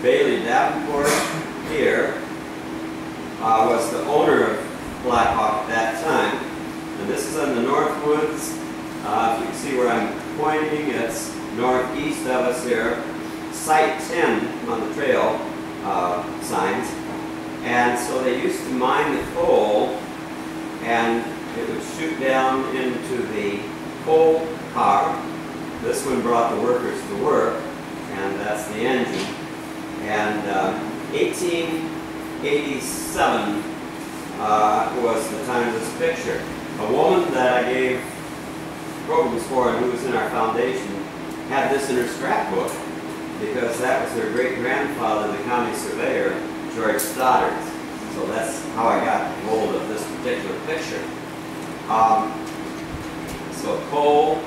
Bailey Davenport here was the owner of Black Hawk at that time. And this is in the North Woods. If you can see where I'm pointing, it's northeast of us here. Site 10 on the trail signs. And so they used to mine the coal, and it would shoot down into the coal car. This one brought the workers to work, and that's the engine. And 1887 was the time of this picture. A woman that I gave programs for and who was in our foundation had this in her scrapbook because that was her great-grandfather, the county surveyor, George Stoddard. So that's how I got hold of this particular picture. So coal,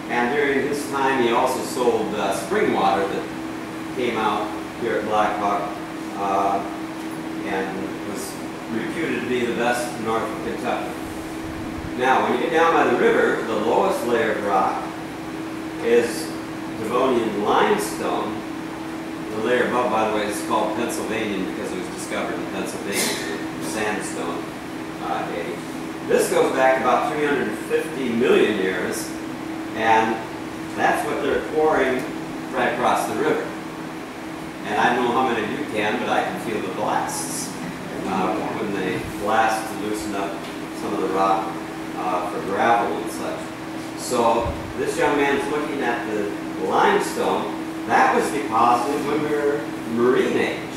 and during his time he also sold spring water that came out here at Black Hawk and was reputed to be the best north of Kentucky. Now, when you get down by the river, the lowest layer of rock is Devonian limestone. The layer above, by the way, is called Pennsylvanian because it was discovered in Pennsylvania, sandstone age. This goes back about 350 million years, and that's what they're quarrying right across the river. And I don't know how many of you can, but I can feel the blasts when they blast to loosen up some of the rock for gravel and such. So this young man's looking at the limestone. That was deposited when we were Marine Age.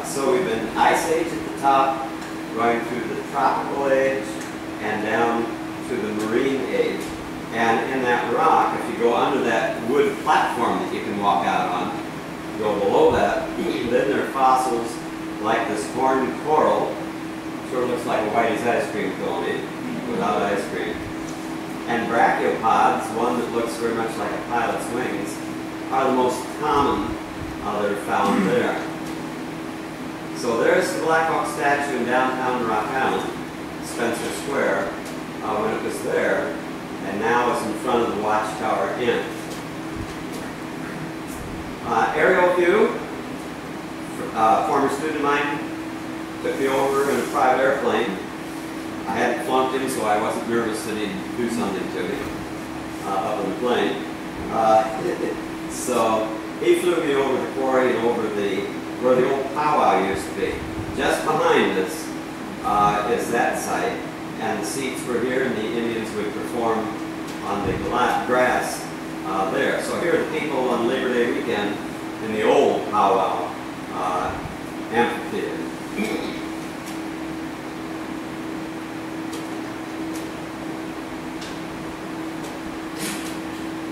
So we've been Ice Age at the top, going through the Tropical Age, and down to the Marine Age. And in that rock, if you go under that wood platform that you can walk out on, go below that, then there are fossils like this horned coral. Sort of looks like a Whitey's ice cream cone without ice cream. And brachiopods, one that looks very much like a pilot's wings, are the most common that are found there. So there's the Black Hawk statue in downtown Rock Island, Spencer Square, when it was there, and now it's in front of the Watchtower Inn. Aerial view, former student of mine took me over in a private airplane. I hadn't flunked him, so I wasn't nervous that he'd do something to me up on the plane. So he flew me over the quarry and over where the old powwow used to be. Just behind us is that site, and the seats were here, and the Indians would perform on the grass there. So here are the people on Labor Day weekend in the old powwow amphitheater.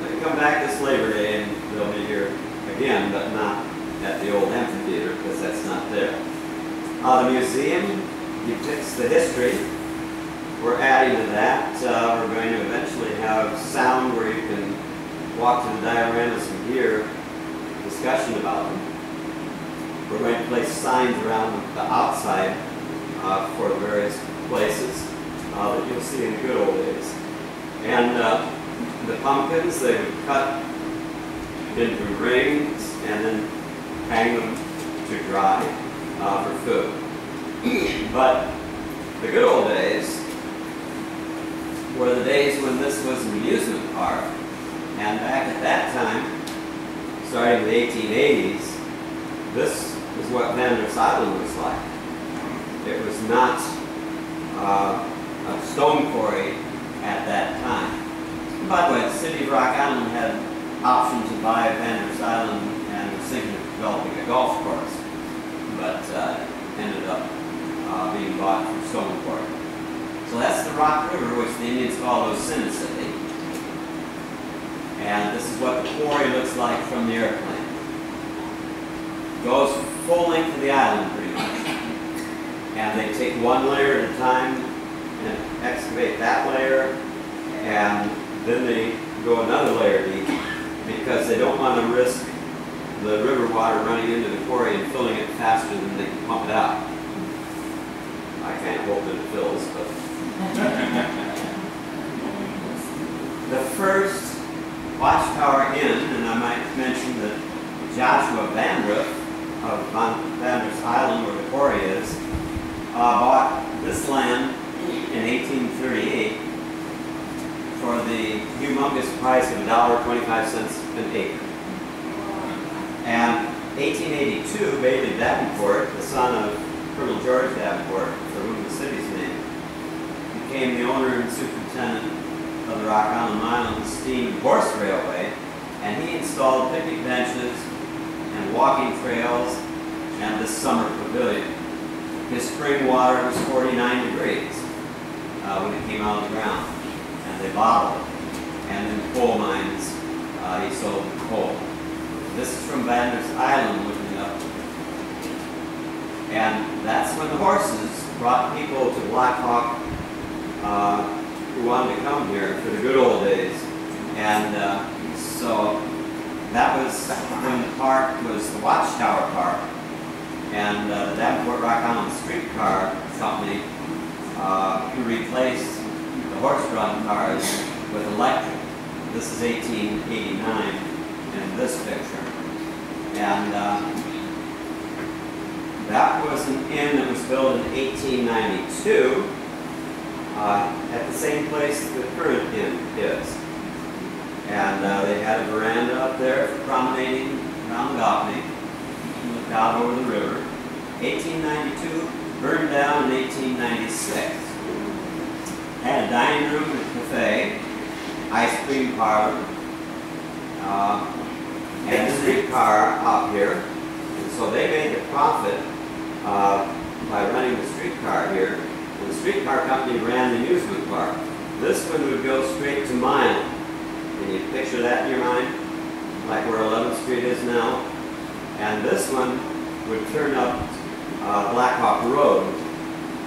They come back this Labor Day and they'll be here again, but not at the old amphitheater because that's not there. The museum depicts the history. We're adding to that. We're going to eventually have sound where you can walk to the dioramas and hear discussion about them. We're going to place signs around the outside for various places that you'll see in the good old days. And the pumpkins, they would cut into rings and then hang them to dry for food. But the good old days were the days when this was an amusement park. And back at that time, starting in the 1880s, this is what Vander's Island was like. It was not a stone quarry at that time. And by the way, the city of Rock Island had options to buy Vander's Island and was thinking of developing a golf course, but ended up being bought from stone quarry. So that's the Rock River, which the Indians call Sin City. And this is what the quarry looks like from the airplane. Goes full length of the island pretty much. And they take one layer at a time and excavate that layer, and then they go another layer deep because they don't want to risk the river water running into the quarry and filling it faster than they can pump it out. I can't hope that it fills, but the first Watchtower Inn, and I might mention that Joshua Vandruff of Vandruff's Island, where the quarry is, bought this land in 1838 for the humongous price of $1.25 an acre. And 1882, Bailey Davenport, the son of Colonel George Davenport, for whom the city's named, became the owner and superintendent of the Rock Island Steam and Horse Railway, and he installed picnic benches and walking trails and this summer pavilion. His spring water was 49 degrees when it came out of the ground, and they bottled it. And in the coal mines, he sold the coal. This is from Vandruff's Island looking up. And that's when the horses brought people to Black Hawk who wanted to come here for the good old days. And so that was when the park was the Watchtower Park. And the Davenport Rock Island Streetcar Company replaced the horse-drawn cars with electric. This is 1889 in this picture. And that was an inn that was built in 1892 at the same place the current inn is. And they had a veranda up there for promenading around the balcony. Looked out over the river. 1892, burned down in 1896. Had a dining room and cafe, ice cream parlor, and a streetcar up here. And so they made the profit by running the streetcar here. And the streetcar company ran the amusement park. This one would go straight to Milan. Can you picture that in your mind? Like where 11th Street is now. And this one would turn up Black Hawk Road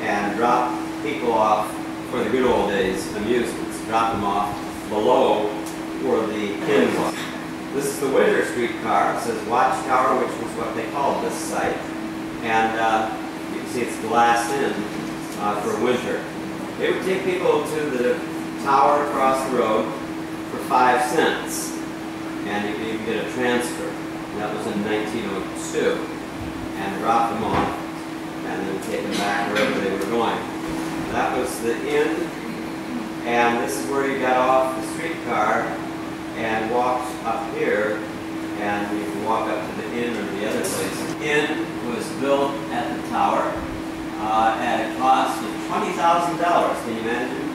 and drop people off for the good old days amusements. Drop them off below where the inn was. This is the winter streetcar. It says Watchtower, which was what they called this site. And you can see it's glassed in for winter. It would take people to the tower across the road for 5 cents. And you could even get a transfer. That was in 1902. And drop them off and then take them back wherever they were going. That was the inn. And this is where you got off the streetcar and walked up here, and you can walk up to the inn or the other place. The inn was built at the tower at a cost of $20,000. Can you imagine?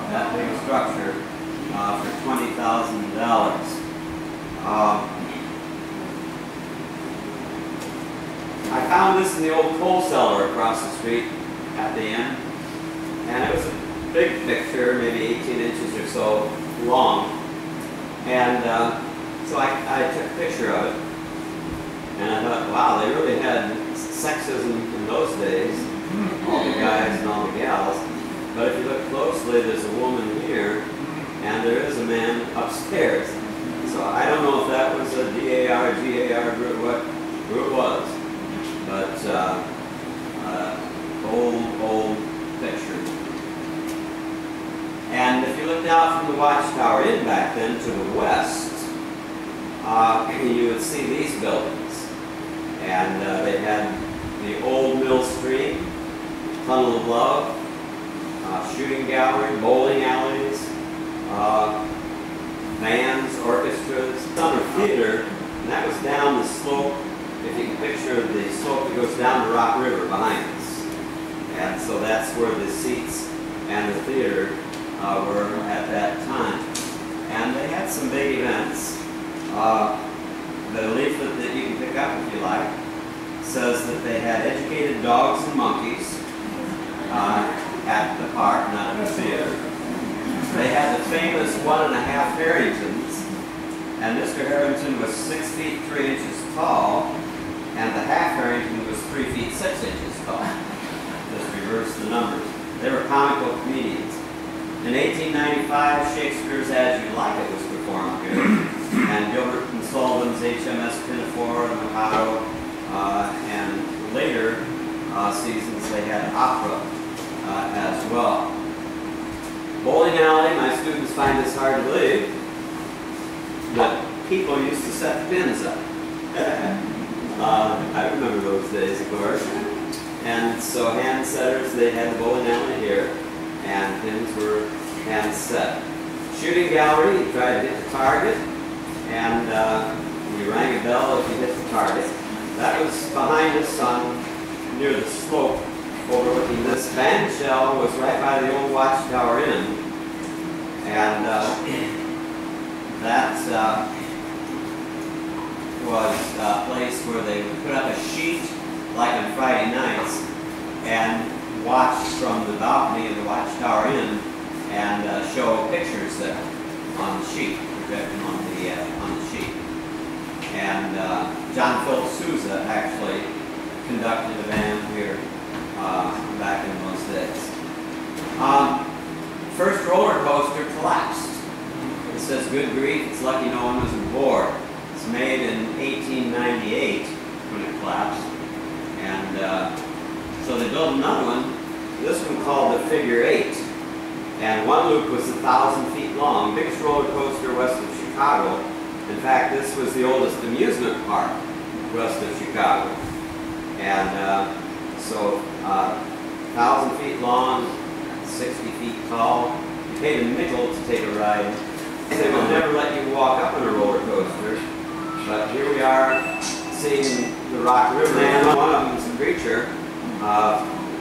That big structure for $20,000. I found this in the old coal cellar across the street at the inn, and it was a big picture, maybe 18 inches or so long. And so I took a picture of it, and I thought, wow, they really had sexism in those days, all the guys and all the gals. But if you look closely, there's a woman here, and there is a man upstairs. So I don't know if that was a DAR, GAR group, what group it was, but old picture. And if you look down from the Watchtower Inn back then to the west, you would see these buildings. And they had the old mill stream, tunnel of love, shooting gallery, bowling alleys, bands, orchestras, summer theater, and that was down the slope. If you can picture the slope that goes down the Rock River behind us. And so that's where the seats and the theater were at that time. And they had some big events. The leaflet that you can pick up if you like says that they had educated dogs and monkeys at the park, not at the theater. They had the famous 1.5 Harringtons, and Mr. Harrington was 6 feet 3 inches tall, and the half Harrington was 3 feet 6 inches tall. Just reverse the numbers. They were comical comedians. In 1895, Shakespeare's As You Like It was performed here, and Gilbert and Sullivan's HMS Pinafore and Mikado, and later seasons they had opera as well. Bowling alley, my students find this hard to believe, but people used to set the pins up. I remember those days, of course. And so hand setters, they had the bowling alley here, and pins were hand set. Shooting gallery, you tried to hit the target, and you rang a bell if you hit the target. That was behind us on near the slope overlooking this. Band shell was right by the old Watchtower Inn, and that was a place where they would put up a sheet like on Friday nights and watch from the balcony of the Watchtower Inn and show pictures there on the sheet, projecting on the sheet. And John Philip Sousa actually conducted a band here back in those days. First roller coaster collapsed. It says, good grief, it's lucky no one was aboard. It's made in 1898 when it collapsed. And so they built another one, this one called the Figure 8. And one loop was 1,000 feet long, biggest roller coaster west of Chicago. In fact, this was the oldest amusement park west of Chicago. And so 1,000 feet long, 60 feet tall. You paid a nickel to take a ride. They will never let you walk up on a roller coaster. But here we are seeing the Rock River. And one of them was a preacher,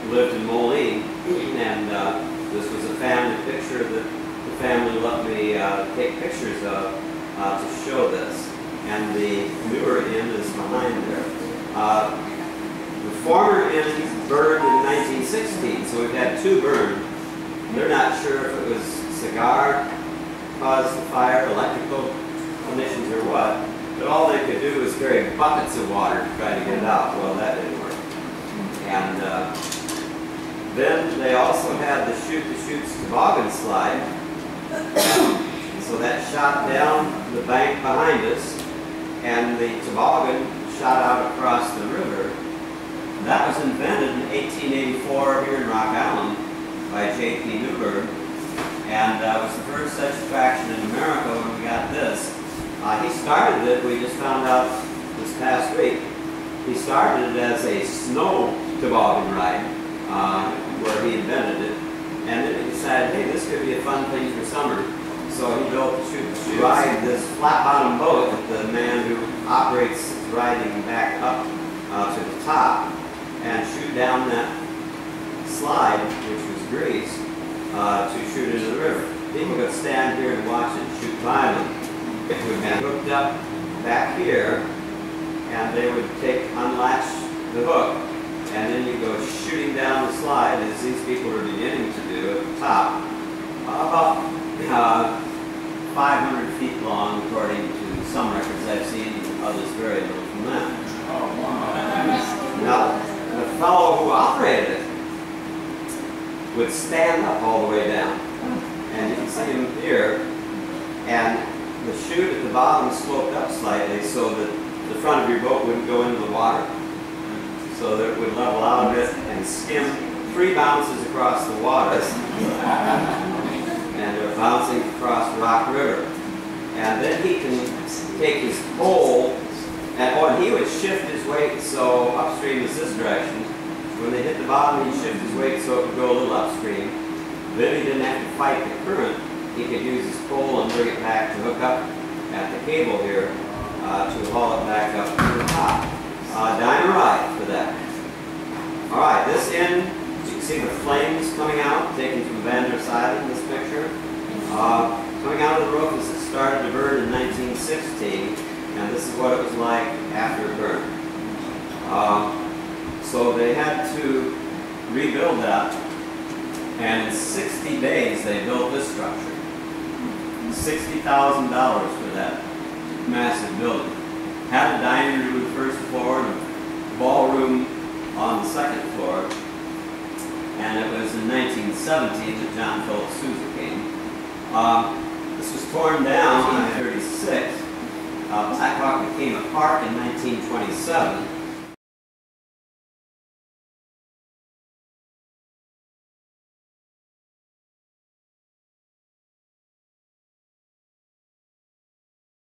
lived in Moline, and this was a family picture that the family let me take pictures of to show this. And the newer inn is behind there. The former inn burned in 1916, so we've had two burn. They're not sure if it was cigar caused the fire, electrical conditions or what, but all they could do was carry buckets of water to try to get it out. Well, that didn't work. And then they also had the Chutes toboggan slide. So that shot down the bank behind us, and the toboggan shot out across the river. That was invented in 1884 here in Rock Island by J.P. Newberg, and was the first such attraction in America when we got this. He started it, we just found out this past week, he started it as a snow toboggan ride, where he invented it, and then he decided, hey, this could be a fun thing for summer. So he built the Chutes to ride this flat-bottom boat that the man who operates is riding back up to the top and shoot down that slide, which was grease, to shoot into the river. People could stand here and watch it shoot by them. It would be hooked up back here, and they would unlatch the hook, and then you go shooting down the slide, as these people are beginning to do at the top, about 500 feet long, according to some records I've seen, others very little from that. Oh, wow. Now, the fellow who operated it would stand up all the way down, and you can see him here, and the chute at the bottom sloped up slightly so that the front of your boat wouldn't go into the water, so that it would level out a bit and skim 3 bounces across the water. And they're bouncing across Rock River. And then he can take his pole, and he would shift his weight so upstream is this direction. When they hit the bottom, he'd shift his weight so it would go a little upstream. Then he didn't have to fight the current. He could use his pole and bring it back to hook up at the cable here to haul it back up to the top. Dynamite for that. All right, this end, you can see the flames coming out, taken from Vander's Island in this picture. Coming out of the roof as it started to burn in 1916, and this is what it was like after it burned. So they had to rebuild that, and in 60 days they built this structure. $60,000 for that massive building. Had a dining room on the first floor and a ballroom on the second floor. And it was in 1917 that John Philip Sousa came. This was torn down in 1936. Black Hawk became a park in 1927.